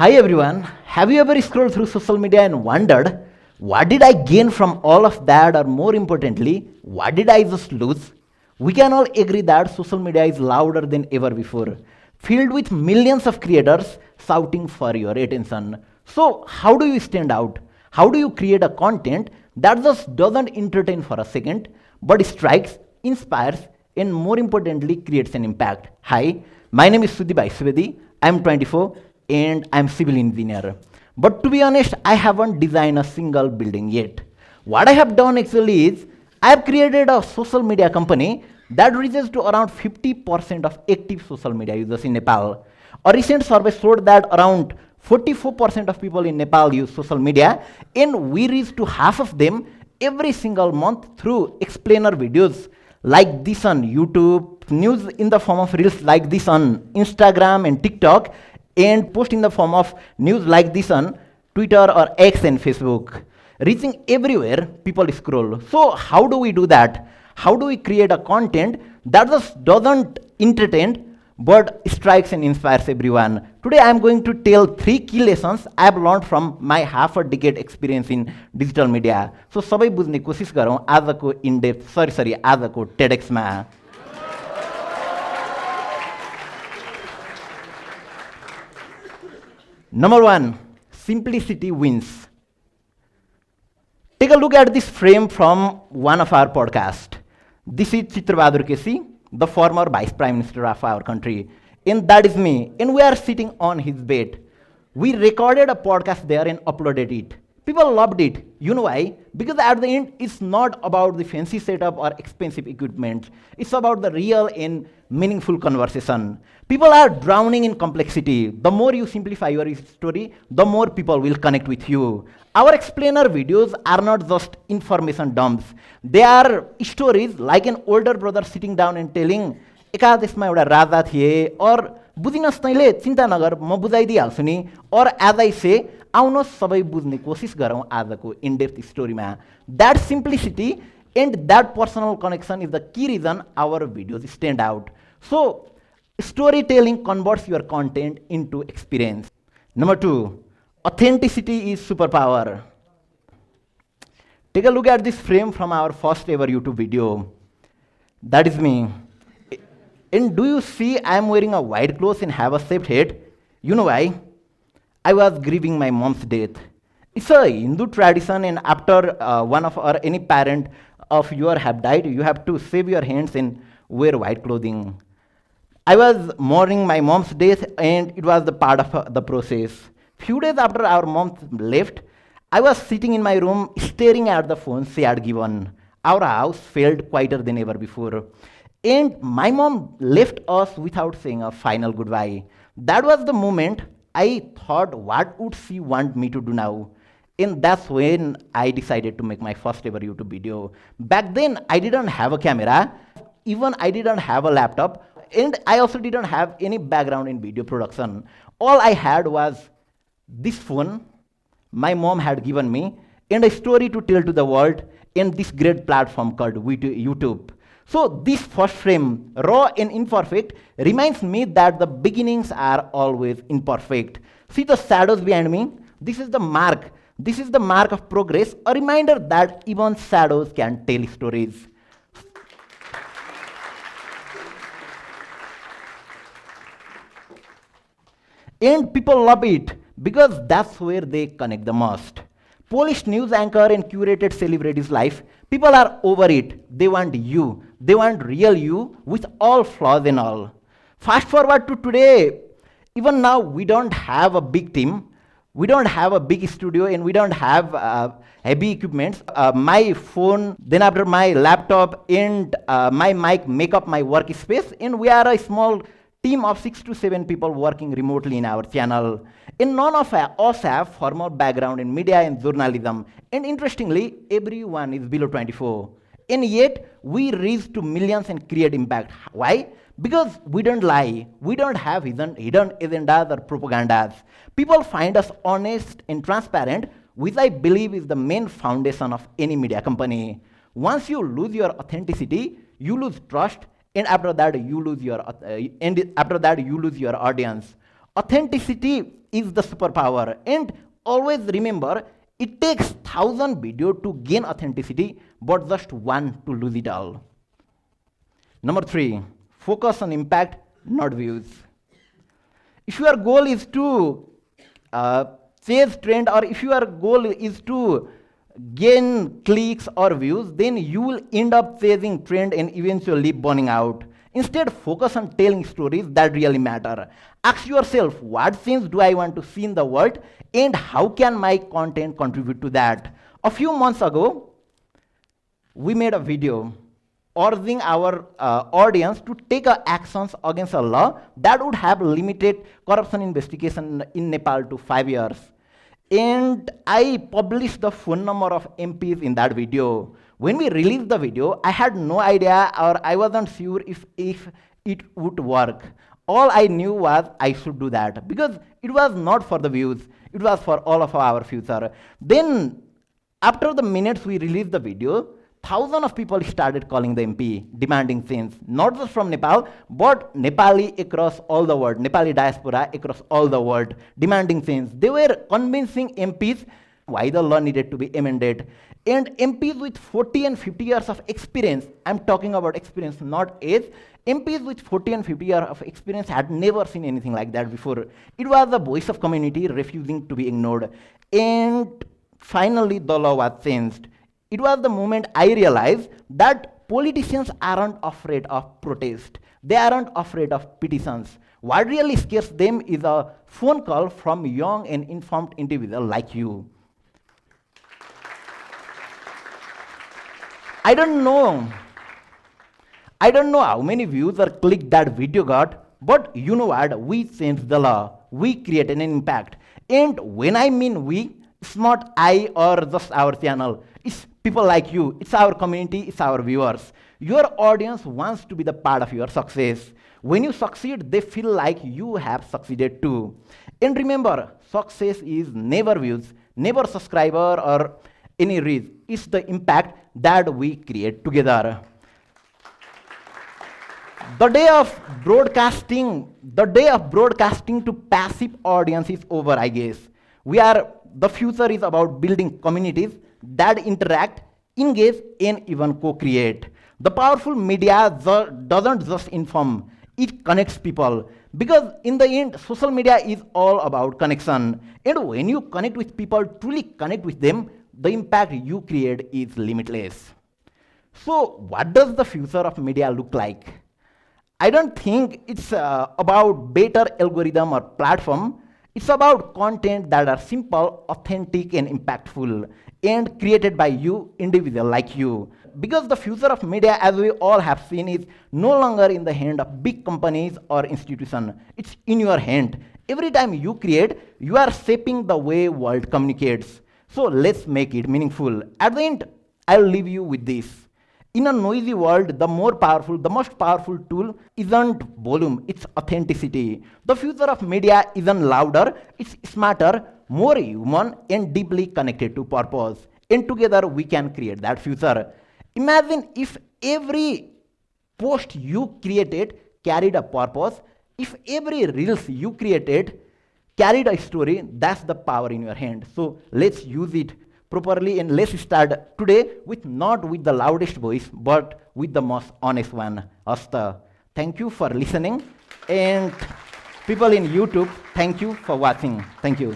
Hi everyone. Have you ever scrolled through social media and wondered, what did I gain from all of that, or more importantly, what did I just lose? We can all agree that social media is louder than ever before, filled with millions of creators shouting for your attention. So, how do you stand out? How do you create a content that just doesn't entertain for a second, but strikes, inspires, and more importantly, creates an impact? Hi, my name is Sudip Bhai Subedi. I'm 24 and I'm civil engineer. But to be honest, I haven't designed a single building yet. What I have done actually is I have created a social media company that reaches to around 50% of active social media users in Nepal. A recent survey showed that around 44% of people in Nepal use social media, and we reach to half of them every single month through explainer videos like this on YouTube, news in the form of reels like this on Instagram and TikTok, and post in the form of news like this on Twitter or X and Facebook. Reaching everywhere, people scroll. So how do we do that? How do we create a content that just doesn't entertain but strikes and inspires everyone? Today I am going to tell 3 key lessons I have learned from my half a decade experience in digital media. So सबै बुझ्ने कोशिश गरौँ आजको in-depth आजको TEDx मा. Number 1, simplicity wins. Take a look at this frame from one of our podcasts. This is Chitrabahadur Kesi, the former Vice Prime Minister of our country. And that is me. And we are sitting on his bed. We recorded a podcast there and uploaded it. People loved it. You know why? Because at the end, it's not about the fancy setup or expensive equipment. It's about the real and meaningful conversation. People are drowning in complexity. The more you simplify your story, the more people will connect with you. Our explainer videos are not just information dumps. They are stories like an older brother sitting down and telling, एका देशमा एउटा राजा थिए, और बुझिनस् तैँले चिन्ता नगर म बुझाइदिइहाल्छु नि, और एज आई से आउनुहोस् सबै बुझ्ने कोसिस गरौँ आजको in-depth स्टोरीमा. That simplicity and that personal connection is the key reason our videos stand out. So, storytelling converts your content into experience. Number 2, authenticity is superpower. Take a look at this frame from our first ever YouTube video. That is me. And do you see I am wearing a white clothes and have a shaved head? You know why? I was grieving my mom's death. It's a Hindu tradition, and after one of or any parent of yours have died, you have to shave your hands and wear white clothing. I was mourning my mom's death, and it was the part of the process. Few days after our mom left, I was sitting in my room staring at the phone she had given. Our house felt quieter than ever before. And my mom left us without saying a final goodbye. That was the moment I thought, what would she want me to do now? And that's when I decided to make my first ever YouTube video. Back then, I didn't have a camera. Even I didn't have a laptop. And I also didn't have any background in video production. All I had was this phone my mom had given me, and a story to tell to the world, and this great platform called YouTube. So this first frame, raw and imperfect, reminds me that the beginnings are always imperfect. See the shadows behind me? This is the mark. This is the mark of progress, a reminder that even shadows can tell stories. And people love it because that's where they connect the most. Polished news anchor and curated celebrities' life, people are over it. They want you. They want real you with all flaws and all. Fast forward to today. Even now, we don't have a big team. We don't have a big studio, and we don't have heavy equipment. My phone, then after my laptop, and my mic make up my workspace, and we are a small team of 6 to 7 people working remotely in our channel. And none of us have formal background in media and journalism. And interestingly, everyone is below 24. And yet, we reach to millions and create impact. Why? Because we don't lie. We don't have hidden agendas or propagandas. People find us honest and transparent, which I believe is the main foundation of any media company. Once you lose your authenticity, you lose trust, and after that you lose your audience. Authenticity is the superpower. And always remember, it takes 1,000 videos to gain authenticity, but just one to lose it all. Number 3, focus on impact, not views. If your goal is to chase trend, or if your goal is to gain clicks or views, then you will end up chasing trend and eventually burning out. Instead, focus on telling stories that really matter. Ask yourself, what change do I want to see in the world, and how can my content contribute to that? A few months ago, we made a video urging our audience to take actions against a law that would have limited corruption investigation in Nepal to 5 years. And I published the phone number of MPs in that video. When we released the video, I had no idea, or I wasn't sure if it would work. All I knew was I should do that, because it was not for the views, it was for all of our future. Then, after the minutes we released the video, thousands of people started calling the MP, demanding change, not just from Nepal, but Nepali across all the world, Nepali diaspora across all the world, demanding change. They were convincing MPs why the law needed to be amended. And MPs with 40 and 50 years of experience, I'm talking about experience, not age, MPs with 40 and 50 years of experience had never seen anything like that before. It was the voice of community refusing to be ignored. And finally, the law was changed. It was the moment I realized that politicians aren't afraid of protest. They aren't afraid of petitions. What really scares them is a phone call from young and informed individual like you. I don't know how many views or clicks that video got, but you know what? We changed the law. We created an impact. And when I mean we, it's not I or just our channel. It's people like you. It's our community. It's our viewers. Your audience wants to be the part of your success. When you succeed, they feel like you have succeeded too. And remember, success is never views, never subscriber or any reach. It's the impact that we create together. The day of broadcasting to passive audience is over, I guess. The future is about building communities that interact, engage, and even co-create. The powerful media doesn't just inform, it connects people. Because in the end, social media is all about connection. And when you connect with people, truly connect with them, the impact you create is limitless. So what does the future of media look like? I don't think it's about better algorithm or platform. It's about content that are simple, authentic, and impactful, and created by you, individual like you. Because the future of media, as we all have seen, is no longer in the hand of big companies or institutions. It's in your hand. Every time you create, you are shaping the way world communicates. So let's make it meaningful. At the end, I'll leave you with this. In a noisy world, the most powerful tool isn't volume, it's authenticity. The future of media isn't louder, it's smarter, more human, and deeply connected to purpose. And together we can create that future. Imagine if every post you created carried a purpose, if every reels you created carried a story. That's the power in your hand. So let's use it properly, and let's start today not with the loudest voice, but with the most honest one. Asta, thank you for listening, and people in YouTube, thank you for watching. Thank you.